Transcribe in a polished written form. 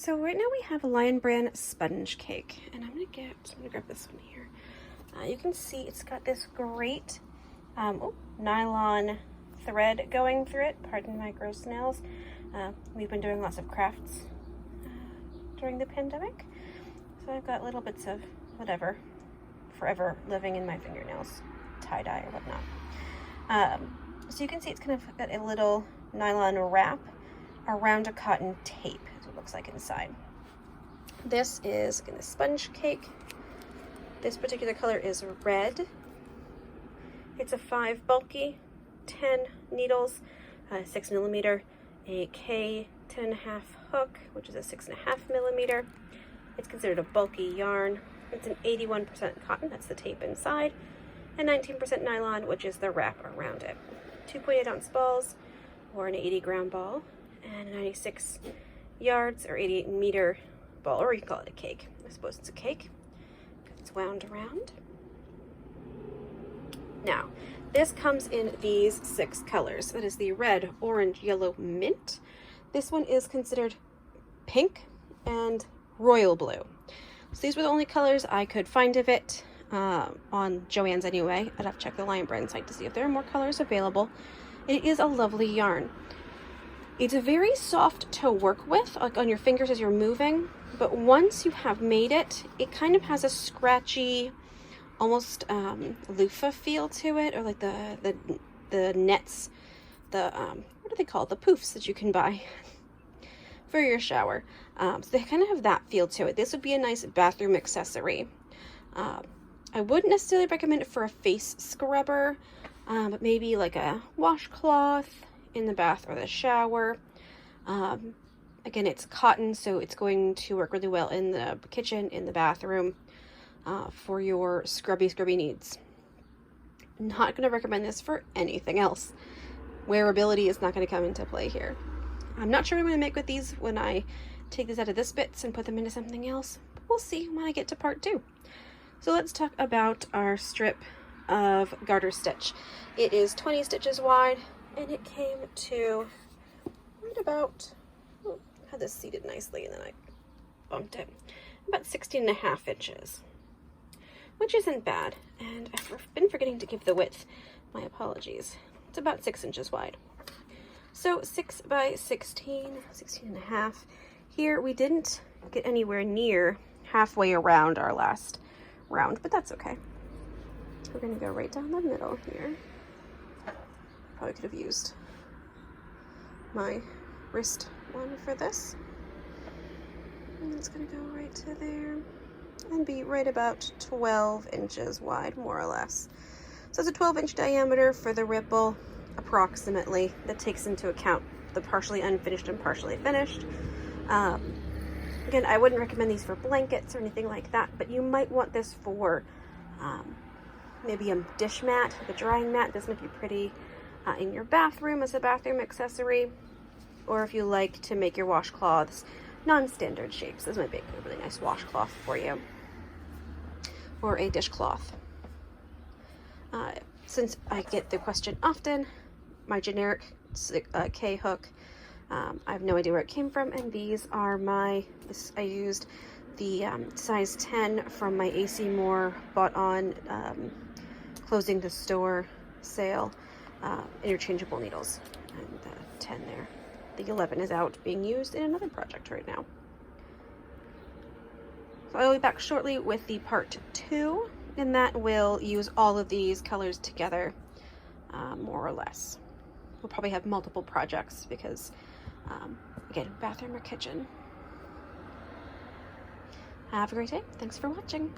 So right now we have a Lion Brand sponge cake, and I'm gonna grab this one here. You can see it's got this great nylon thread going through it. Pardon my gross nails. We've been doing lots of crafts during the pandemic, so I've got little bits of whatever forever living in my fingernails, tie-dye or whatnot. So you can see it's kind of got a little nylon wrap around a cotton tape, as it looks like inside. This is again a sponge cake. This particular color is red. It's a 5 bulky, 10 needles, 6 millimeter, a K 10.5 hook, which is a 6.5 millimeter. It's considered a bulky yarn. It's an 81% cotton, that's the tape inside, and 19% nylon, which is the wrap around it. 2.8 ounce balls, or an 80 gram ball, and 96 yards, or 88 meter ball, or you can call it a cake. I suppose it's a cake, because it's wound around. Now, this comes in these 6 colors. That is the red, orange, yellow, mint. This one is considered pink and royal blue. So these were the only colors I could find of it on Joann's anyway. I'd have to check the Lion Brand site to see if there are more colors available. It is a lovely yarn. It's very soft to work with, like on your fingers as you're moving, but once you have made it, it kind of has a scratchy, almost loofah feel to it, or like the nets, what do they call it? The poofs that you can buy for your shower. So they kind of have that feel to it. This would be a nice bathroom accessory. I wouldn't necessarily recommend it for a face scrubber, but maybe like a washcloth in the bath or the shower. Again, it's cotton, so it's going to work really well in the kitchen, in the bathroom, for your scrubby needs. Not going to recommend this for anything else. Wearability is not going to come into play here. I'm not sure what I'm going to make with these when I take these out of this bits and put them into something else. But we'll see when I get to part 2. So let's talk about our strip of garter stitch. It is 20 stitches wide, and it came to right about, had this seated nicely and then I bumped it, about 16.5 inches, which isn't bad. And I've been forgetting to give the width. My apologies. It's about 6 inches wide. So 6 by 16, 16.5. Here we didn't get anywhere near halfway around our last round, but that's okay. We're gonna go right down the middle here. Probably could have used my wrist one for this. And it's gonna go right to there and be right about 12 inches wide, more or less. So it's a 12-inch diameter for the ripple, approximately. That takes into account the partially unfinished and partially finished. Again, I wouldn't recommend these for blankets or anything like that, but you might want this for maybe a dish mat, like a drying mat. This might be pretty in your bathroom as a bathroom accessory, or if you like to make your washcloths non-standard shapes. This might be a really nice washcloth for you, or a dishcloth. Since I get the question often, my generic K hook, I have no idea where it came from, and these are I used the size 10 from my AC Moore bought on closing the store sale, interchangeable needles, and the 10 there. The 11 is out being used in another project right now. So I'll be back shortly with the part 2, and that will use all of these colors together, more or less. We'll probably have multiple projects because, again, bathroom or kitchen. Have a great day. Thanks for watching.